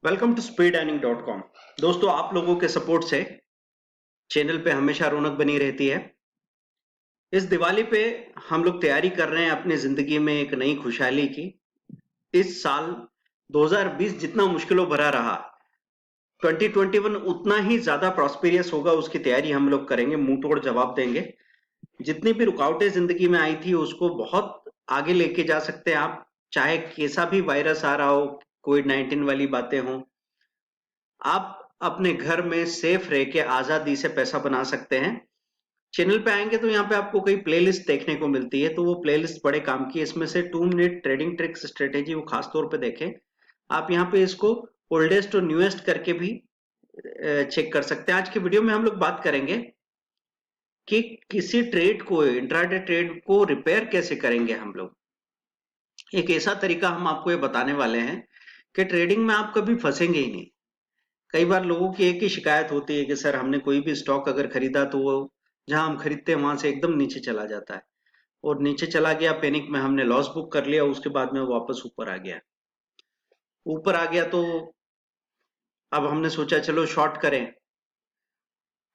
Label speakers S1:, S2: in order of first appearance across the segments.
S1: Welcome to speedearning.com। दोस्तों, आप लोगों के सपोर्ट से चैनल पे हमेशा रौनक बनी रहती है। इस दिवाली पे हम लोग तैयारी कर रहे हैं अपनी जिंदगी में एक नई खुशहाली की। इस साल 2020 जितना मुश्किलों भरा रहा, 2021 उतना ही ज्यादा प्रॉस्पेरियस होगा। उसकी तैयारी हम लोग करेंगे, मुंह तोड़ जवाब देंगे। जितनी भी रुकावटें जिंदगी में आई थी उसको बहुत आगे लेके जा सकते हैं आप। चाहे कैसा भी वायरस आ रहा हो, कोविड-19 वाली बातें हों, आप अपने घर में सेफ रह के आजादी से पैसा बना सकते हैं। चैनल पे आएंगे तो यहाँ पे आपको कई प्लेलिस्ट देखने को मिलती है, तो वो प्लेलिस्ट बड़े काम की है। इसमें से 2 मिनट ट्रेडिंग ट्रिक्स स्ट्रेटेजी वो खास तौर पे देखें। आप यहाँ पे इसको ओल्डेस्ट और न्यूएस्ट करके भी चेक कर सकते हैं। आज की वीडियो में हम लोग बात करेंगे कि किसी ट्रेड को, इंट्राडे ट्रेड को रिपेयर कैसे करेंगे हम लोग। एक ऐसा तरीका हम आपको ये बताने वाले हैं कि ट्रेडिंग में आप कभी फंसेंगे ही नहीं। कई बार लोगों की एक ही शिकायत होती है कि सर, हमने कोई भी स्टॉक अगर खरीदा तो वो जहां हम खरीदते हैं वहां से एकदम नीचे चला जाता है, और नीचे चला गया, पैनिक में हमने लॉस बुक कर लिया, उसके बाद में वो वापस ऊपर आ गया। ऊपर आ गया तो अब हमने सोचा चलो शॉर्ट करें,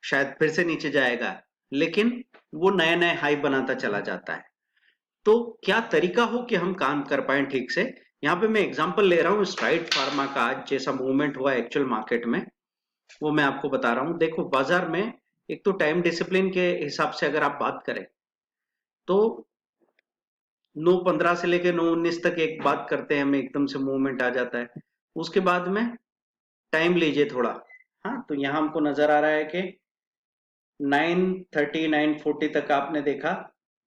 S1: शायद फिर से नीचे जाएगा, लेकिन वो नए नए हाई बनाता चला जाता है। तो क्या तरीका हो कि हम काम कर पाए ठीक से। यहाँ पे मैं एग्जांपल ले रहा हूँ स्ट्राइड फार्मा का। आज जैसा मूवमेंट हुआ एक्चुअल मार्केट में, वो मैं आपको बता रहा हूँ। देखो, बाजार में एक तो टाइम डिसिप्लिन के हिसाब से अगर आप बात करें तो 9:15 से लेके 9:19 तक एक बात करते हैं, हमें एकदम से मूवमेंट आ जाता है। उसके बाद में टाइम लीजिए थोड़ा। हाँ, तो यहाँ हमको नजर आ रहा है कि 9:30 9:40 तक आपने देखा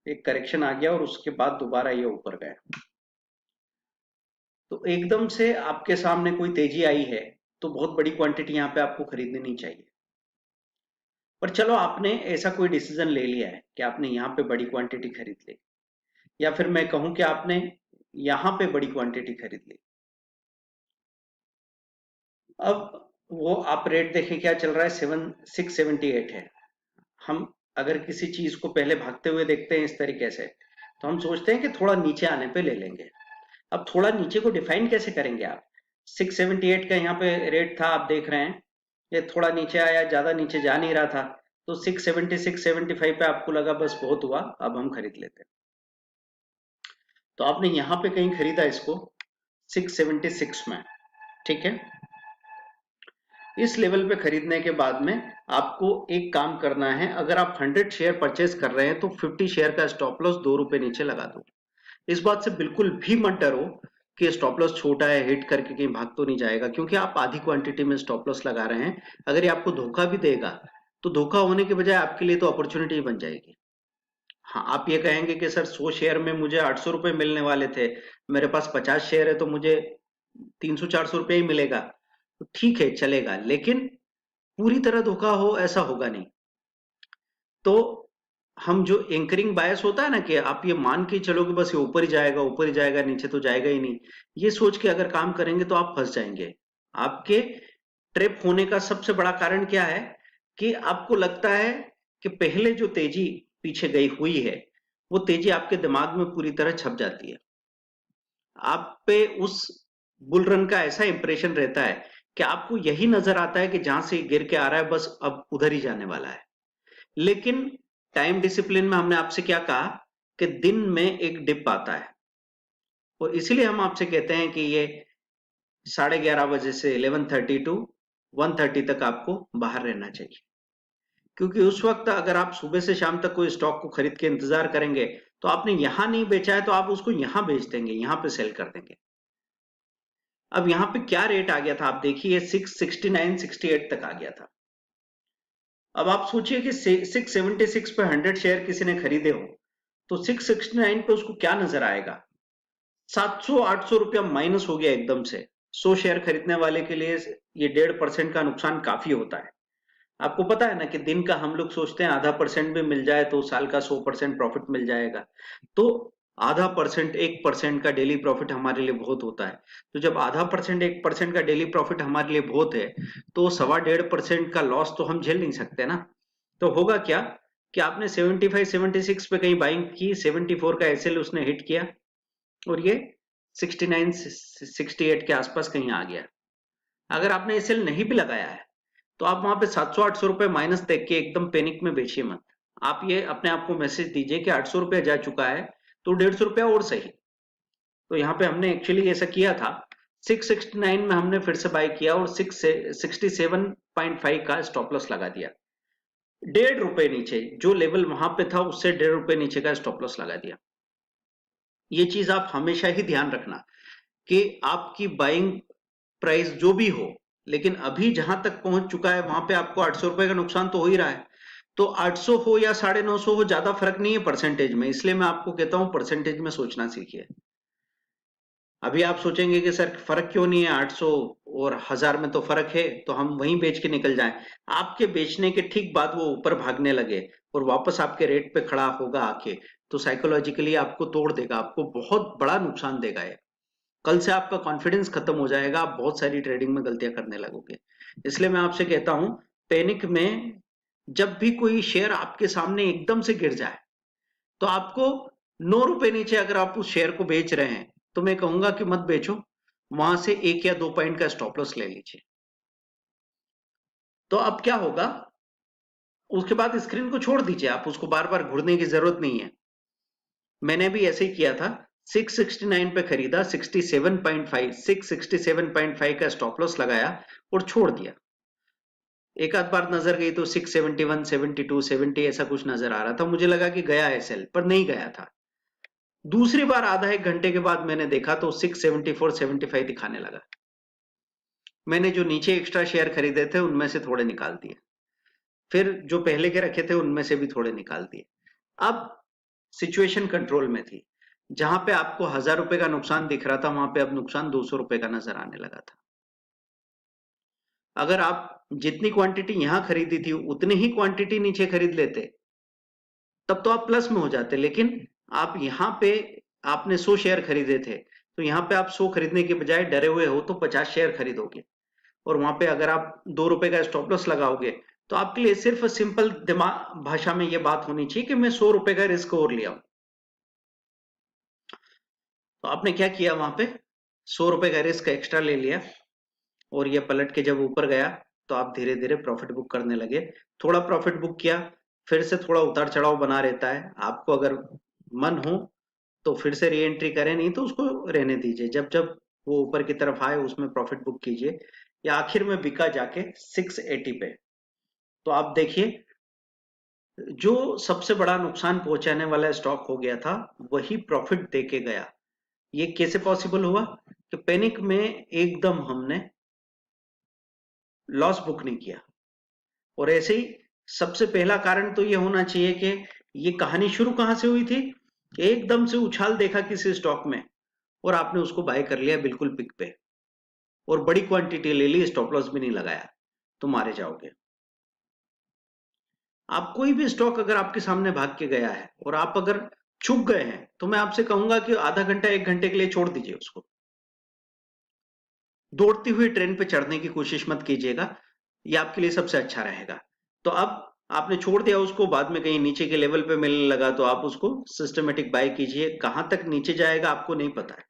S1: एक करेक्शन आ गया, और उसके बाद दोबारा ये ऊपर गया। तो एकदम से आपके सामने कोई तेजी आई है तो बहुत बड़ी क्वांटिटी यहाँ पे आपको खरीदनी नहीं चाहिए। पर चलो, आपने ऐसा कोई डिसीजन ले लिया है कि आपने यहाँ पे बड़ी क्वांटिटी खरीद ली, या फिर मैं कहूं कि आपने यहाँ पे बड़ी क्वांटिटी खरीद ली। अब वो आप रेट देखें क्या चल रहा है, 678 है। हम अगर किसी चीज को पहले भागते हुए देखते हैं इस तरीके से, तो हम सोचते हैं कि थोड़ा नीचे आने पे ले लेंगे। अब थोड़ा नीचे को डिफाइन कैसे करेंगे आप। 678 का यहाँ पे रेट था, आप देख रहे हैं ये थोड़ा नीचे आया, ज्यादा नीचे जा नहीं रहा था, तो 670 675 पे आपको लगा बस बहुत हुआ, अब हम खरीद लेते हैं। तो आपने यहाँ पे कहीं खरीदा इसको 676 में, ठीक है। इस लेवल पे खरीदने के बाद में आपको एक काम करना है। अगर आप 100 शेयर परचेज कर रहे हैं तो 50 शेयर का स्टॉप लॉस ₹2 नीचे लगा दो। इस बात से बिल्कुल भी मत डरो कि स्टॉप लॉस छोटा है, हिट करके कहीं भाग तो नहीं जाएगा, क्योंकि आप आधी क्वांटिटी में स्टॉप लॉस लगा रहे हैं। अगर ये आपको धोखा भी देगा तो धोखा होने के बजाय आपके लिए तो अपॉर्चुनिटी बन जाएगी। हाँ, आप ये कहेंगे कि सर 100 शेयर में मुझे ₹800 मिलने वाले थे, मेरे पास 50 शेयर है तो मुझे 300-400 ही मिलेगा। तो ठीक है, चलेगा, लेकिन पूरी तरह धोखा हो ऐसा होगा नहीं। तो हम जो एंकरिंग बायस होता है ना, कि आप ये मान के चलो कि बस ये ऊपर ही जाएगा, ऊपर ही जाएगा, नीचे तो जाएगा ही नहीं, ये सोच के अगर काम करेंगे तो आप फंस जाएंगे। आपके ट्रिप होने का सबसे बड़ा कारण क्या है कि आपको लगता है कि पहले जो तेजी पीछे गई हुई है वो तेजी आपके दिमाग में पूरी तरह छप जाती है। आप पे उस बुल रन का ऐसा इंप्रेशन रहता है कि आपको यही नजर आता है कि जहां से गिर के आ रहा है बस अब उधर ही जाने वाला है। लेकिन टाइम डिसिप्लिन में हमने आपसे क्या कहा कि दिन में एक डिप आता है, और इसीलिए हम आपसे कहते हैं कि ये 11:30 बजे से 11:30 टू 1:30 तक आपको बाहर रहना चाहिए। क्योंकि उस वक्त अगर आप सुबह से शाम तक कोई स्टॉक को खरीद के इंतजार करेंगे तो आपने यहां नहीं बेचा है तो आप उसको यहां बेच देंगे, यहां पे सेल कर देंगे। अब यहाँ पे क्या रेट आ गया था, आप देखिए 669 68 तक आ गया था। अब आप सोचिए कि 676 पे 100 शेयर किसी ने खरीदे हो तो 669 पे उसको क्या नजर आएगा। 700-800 रुपया माइनस हो गया एकदम से। 100 शेयर खरीदने वाले के लिए ये 1.5% का नुकसान काफी होता है। आपको पता है ना कि दिन का हम लोग सोचते हैं आधा परसेंट भी मिल जाए तो साल का 100% प्रॉफिट मिल जाएगा। तो आधा परसेंट, 1% का डेली प्रॉफिट हमारे लिए बहुत होता है। तो जब आधा परसेंट, 1% का डेली प्रॉफिट हमारे लिए बहुत है, तो 1.25% का लॉस तो हम झेल नहीं सकते ना। तो होगा क्या कि आपने 75 76 पे कहीं बाइंग की, 74 का एसएल उसने हिट किया, और ये 69 68 के आसपास कहीं आ गया। अगर आपने ये सेल नहीं भी लगाया है तो आप वहां पे 700-800 रुपए माइनस देख के एकदम पैनिक में बेचिए मत। आप ये अपने आप को मैसेज दीजिए कि 800 रुपया जा चुका है तो 150 रुपया और सही। तो यहाँ पे हमने एक्चुअली ऐसा किया था, 669 में हमने फिर से बाय किया और 67.5 का स्टॉप लॉस लगा दिया। 1.5 रुपए नीचे जो लेवल वहां पे था उससे 1.5 रुपए नीचे का स्टॉप लॉस लगा दिया। ये चीज आप हमेशा ही ध्यान रखना कि आपकी बाइंग प्राइस जो भी हो, लेकिन अभी जहां तक पहुंच चुका है वहां पे आपको 800 रुपए का नुकसान तो हो ही रहा है। तो 800 हो या 950 हो, ज्यादा फर्क नहीं है परसेंटेज में, इसलिए मैं आपको कहता हूं परसेंटेज में सोचना सीखिए। अभी आप सोचेंगे कि सर फर्क क्यों नहीं है, 800 और 1000 में तो फर्क है, तो हम वहीं बेच के निकल जाएं। आपके बेचने के ठीक बाद वो ऊपर भागने लगे और वापस आपके रेट पे खड़ा होगा आके, तो साइकोलॉजिकली आपको तोड़ देगा, आपको बहुत बड़ा नुकसान देगा ये। कल से आपका कॉन्फिडेंस खत्म हो जाएगा, आप बहुत सारी ट्रेडिंग में गलतियां करने लगोगे। इसलिए मैं आपसे कहता हूं, पैनिक में जब भी कोई शेयर आपके सामने एकदम से गिर जाए तो आपको 9 रुपए नीचे अगर आप उस शेयर को बेच रहे हैं तो मैं कहूंगा कि मत बेचो, वहां से 1 या 2 पॉइंट का स्टॉप लॉस ले लीजिए। तो अब क्या होगा, उसके बाद स्क्रीन को छोड़ दीजिए, आप उसको बार बार घूरने की जरूरत नहीं है। मैंने भी ऐसे ही किया था, 669 पे खरीदा, 667.5 का स्टॉप लॉस लगाया और छोड़ दिया। एक आध बार नजर गई तो 671, 72, 70 ऐसा कुछ नजर आ रहा था, मुझे लगा कि गया है सेल, पर नहीं गया था। दूसरी बार आधा एक घंटे के बाद मैंने देखा तो 674, 75 दिखाने लगा। मैंने जो नीचे एक्स्ट्रा शेयर खरीदे थे उनमें से थोड़े निकाल दिए, फिर जो पहले के रखे थे उनमें से भी थोड़े निकाल दिए। अब सिचुएशन कंट्रोल में थी, जहां पे आपको 1000 रुपए का नुकसान दिख रहा था वहां पे अब नुकसान 200 रुपए का नजर आने लगा था। अगर आप जितनी क्वांटिटी यहां खरीदी थी उतनी ही क्वांटिटी नीचे खरीद लेते तब तो आप प्लस में हो जाते, लेकिन आप यहाँ पे आपने 100 शेयर खरीदे थे तो यहाँ पे आप 100 खरीदने के बजाय डरे हुए हो तो 50 शेयर खरीदोगे, और वहां पे अगर आप 2 रुपए का स्टॉप लॉस लगाओगे तो आपके लिए सिर्फ सिंपल दिमाग भाषा में ये बात होनी चाहिए कि मैं 100 रुपए का रिस्क और लिया हूं। तो आपने क्या किया, वहां पे 100 रुपए का रिस्क एक्स्ट्रा ले लिया और ये पलट के जब ऊपर गया तो आप धीरे धीरे प्रॉफिट बुक करने लगे। थोड़ा प्रॉफिट बुक किया, फिर से थोड़ा उतार चढ़ाव बना रहता है, आपको अगर मन हो तो फिर से री एंट्री करें, नहीं तो उसको रहने दीजिए। जब जब वो ऊपर की तरफ आए उसमें प्रॉफिट बुक कीजिए, या आखिर में बिका जाके 680 पे। तो आप देखिए, जो सबसे बड़ा नुकसान पहुंचाने वाला स्टॉक हो गया था वही प्रॉफिट दे के गया। ये कैसे पॉसिबल हुआ कि पैनिक में एकदम हमने लॉस बुक नहीं किया। और ऐसे ही सबसे पहला कारण तो ये होना चाहिए कि ये कहानी शुरू कहां से हुई थी, एकदम से उछाल देखा किसी स्टॉक में और आपने उसको बाय कर लिया बिल्कुल पिक पे और बड़ी क्वांटिटी ले ली, स्टॉप लॉस भी नहीं लगाया, तो मारे जाओगे। आप कोई भी स्टॉक अगर आपके सामने भाग के गया है और आप अगर चूक गए हैं तो मैं आपसे कहूंगा कि आधा घंटा 1 घंटे के लिए छोड़ दीजिए उसको, दौड़ती हुई ट्रेन पे चढ़ने की कोशिश मत कीजिएगा, ये आपके लिए सबसे अच्छा रहेगा। तो अब आपने छोड़ दिया उसको, बाद में कहीं नीचे के लेवल पे मिलने लगा तो आप उसको सिस्टमेटिक बाय कीजिए। कहां तक नीचे जाएगा आपको नहीं पता है,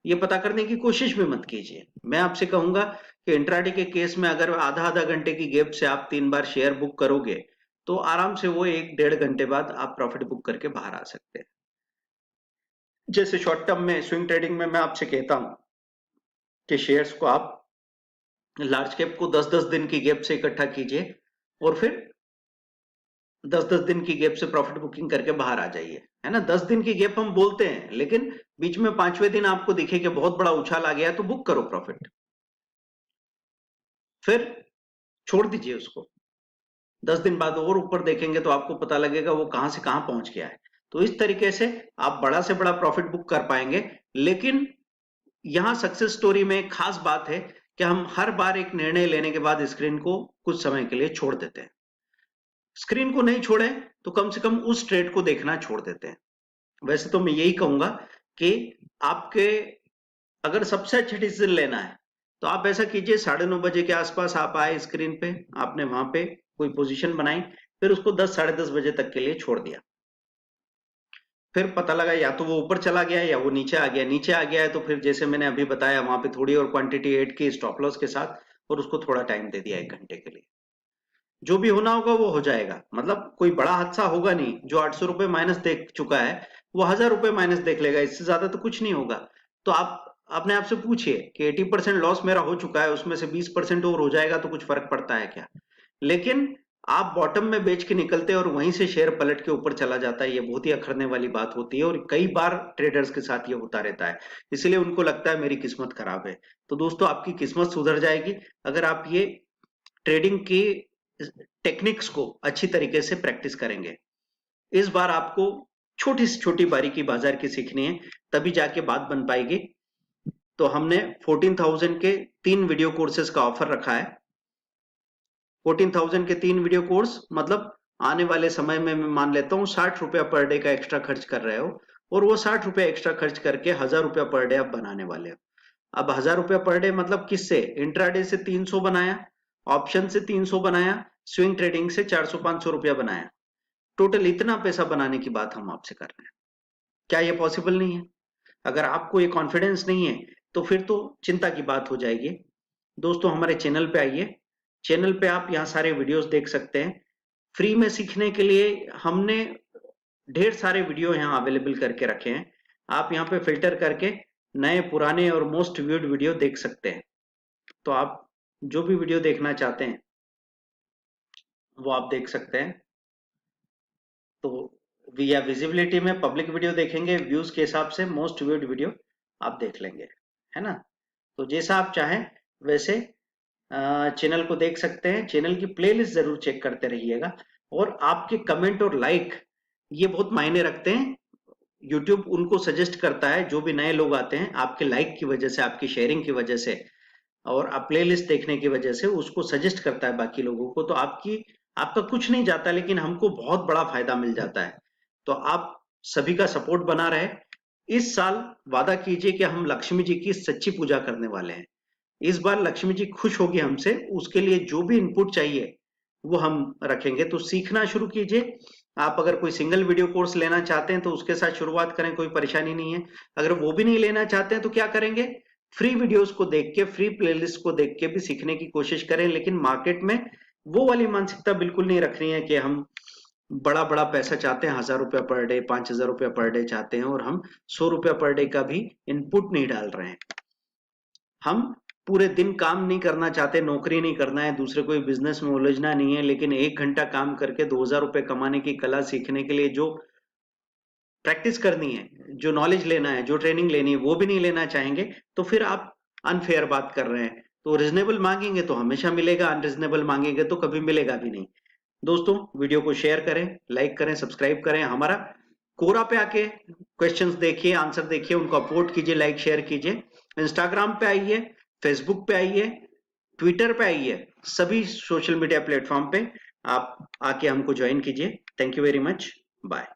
S1: ये पता करने की कोशिश भी मत कीजिए। मैं आपसे कहूंगा कि इंट्राडे के केस में अगर आधा आधा घंटे की गैप से आप 3 बार शेयर बुक करोगे तो आराम से वो 1 डेढ़ घंटे बाद आप प्रॉफिट बुक करके बाहर आ सकते हैं। जैसे शॉर्ट टर्म में स्विंग ट्रेडिंग में मैं आपसे कहता हूं कि शेयर्स को आप लार्ज कैप को 10-10 दिन की गैप से इकट्ठा कीजिए और फिर 10-10 दिन की गैप से प्रॉफिट बुकिंग करके बाहर आ जाइए, है ना। 10 दिन की गैप हम बोलते हैं, लेकिन बीच में 5वें दिन आपको दिखे कि बहुत बड़ा उछाल आ गया तो बुक करो प्रॉफिट, फिर छोड़ दीजिए उसको। 10 दिन बाद और ऊपर देखेंगे तो आपको पता लगेगा वो कहां से कहां पहुंच गया है। तो इस तरीके से आप बड़ा से बड़ा प्रॉफिट बुक कर पाएंगे। लेकिन यहां सक्सेस स्टोरी में एक खास बात है कि हम हर बार एक निर्णय लेने के बाद स्क्रीन को कुछ समय के लिए छोड़ देते हैं। स्क्रीन को नहीं छोड़े तो कम से कम उस ट्रेड को देखना छोड़ देते हैं। वैसे तो मैं यही कहूंगा कि आपके अगर सबसे अच्छा डिसीजन लेना है तो आप ऐसा कीजिए, 9:30 बजे के आसपास आप आए स्क्रीन पे, आपने वहां पे कोई पोजीशन बनाई, फिर उसको 10 साढ़े 10 बजे तक के लिए छोड़ दिया। फिर पता लगा या तो वो ऊपर चला गया या वो नीचे आ गया, नीचे आ गया है तो फिर जैसे मैंने अभी बताया वहां पे थोड़ी और क्वांटिटी ऐड की स्टॉप लॉस के साथ और उसको थोड़ा टाइम दे दिया 1 घंटे के लिए। जो भी होना होगा वो हो जाएगा, मतलब कोई बड़ा हादसा होगा नहीं। जो 800 रुपए माइनस देख चुका है वो 1000 रुपए माइनस देख लेगा, इससे ज्यादा तो कुछ नहीं होगा। तो आप अपने आप से पूछिए कि 80% लॉस मेरा हो चुका है, उसमें से 20% और हो जाएगा तो कुछ फर्क पड़ता है क्या? लेकिन आप बॉटम में बेच के निकलते हैं और वहीं से शेयर पलट के ऊपर चला जाता है, ये बहुत ही अखरने वाली बात होती है और कई बार ट्रेडर्स के साथ ये होता रहता है। इसलिए उनको लगता है मेरी किस्मत खराब है। तो दोस्तों आपकी किस्मत सुधर जाएगी अगर आप ये ट्रेडिंग की टेक्निक्स को अच्छी तरीके से प्रैक्टिस करेंगे। इस बार आपको छोटी से छोटी बारीकी बाजार की सीखनी है, तभी जाके बात बन पाएगी। तो हमने 14,000 के 3 वीडियो कोर्सेज का ऑफर रखा है। 14,000 के 3 वीडियो कोर्स मतलब आने वाले समय में मैं मान लेता हूँ 60 रुपया पर डे का एक्स्ट्रा खर्च कर रहे हो और वो 60 रुपया एक्स्ट्रा खर्च करके 1000 रुपया पर डे आप बनाने वाले हो। अब 1000 रुपया पर डे मतलब किससे? इंट्राडे से 300 बनाया, ऑप्शन से 300 बनाया, स्विंग ट्रेडिंग से 400-500 रुपया बनाया। टोटल इतना पैसा बनाने की बात हम आपसे कर रहे हैं। क्या ये पॉसिबल नहीं है? अगर आपको ये कॉन्फिडेंस नहीं है तो फिर तो चिंता की बात हो जाएगी। दोस्तों हमारे चैनल पे आइए, चैनल पे आप यहाँ सारे वीडियोस देख सकते हैं। फ्री में सीखने के लिए हमने ढेर सारे वीडियो यहाँ अवेलेबल करके रखे हैं। आप यहाँ पे फिल्टर करके नए, पुराने और मोस्ट व्यूड वीडियो देख सकते हैं। तो आप जो भी वीडियो देखना चाहते हैं वो आप देख सकते हैं। तो या विजिबिलिटी में पब्लिक वीडियो देखेंगे, व्यूज के हिसाब से मोस्ट व्यूड वीडियो आप देख लेंगे, है ना? तो जैसा आप चाहें वैसे चैनल को देख सकते हैं। चैनल की प्लेलिस्ट जरूर चेक करते रहिएगा और आपके कमेंट और लाइक ये बहुत मायने रखते हैं। यूट्यूब उनको सजेस्ट करता है, जो भी नए लोग आते हैं आपके लाइक की वजह से, आपकी शेयरिंग की वजह से और आप प्लेलिस्ट देखने की वजह से उसको सजेस्ट करता है बाकी लोगों को। तो आपका कुछ नहीं जाता लेकिन हमको बहुत बड़ा फायदा मिल जाता है। तो आप सभी का सपोर्ट बना रहे। इस साल वादा कीजिए कि हम लक्ष्मी जी की सच्ची पूजा करने वाले हैं। इस बार लक्ष्मी जी खुश होगी हमसे, उसके लिए जो भी इनपुट चाहिए वो हम रखेंगे। तो सीखना शुरू कीजिए। आप अगर कोई सिंगल वीडियो कोर्स लेना चाहते हैं तो उसके साथ शुरुआत करें, कोई परेशानी नहीं है। अगर वो भी नहीं लेना चाहते हैं तो क्या करेंगे? फ्री वीडियोस को देख के, फ्री प्लेलिस्ट को देख के भी सीखने की कोशिश करें। लेकिन मार्केट में वो वाली मानसिकता बिल्कुल नहीं रखनी है कि हम बड़ा बड़ा पैसा चाहते हैं, 1000 रुपया पर डे, 5000 रुपया पर डे चाहते हैं और हम 100 रुपया पर डे का भी इनपुट नहीं डाल रहे हैं। हम पूरे दिन काम नहीं करना चाहते, नौकरी नहीं करना है, दूसरे कोई बिजनेस में उलझना नहीं है, लेकिन 1 घंटा काम करके 2000 रुपए कमाने की कला सीखने के लिए जो प्रैक्टिस करनी है, जो नॉलेज लेना है, जो ट्रेनिंग लेनी है, वो भी नहीं लेना चाहेंगे तो फिर आप अनफेयर बात कर रहे हैं। तो रिजनेबल मांगेंगे तो हमेशा मिलेगा, अनरिजनेबल मांगेंगे तो कभी मिलेगा भी नहीं। दोस्तों वीडियो को शेयर करें, लाइक करें, सब्सक्राइब करें। हमारा कोरा पे आके क्वेश्चंस देखिए, आंसर देखिए, उनको अपलोड कीजिए, लाइक शेयर कीजिए। इंस्टाग्राम पे आइए, फेसबुक पे आइए, ट्विटर पे आइए, सभी सोशल मीडिया प्लेटफॉर्म पे आप आके हमको ज्वाइन कीजिए। Thank you very much, bye.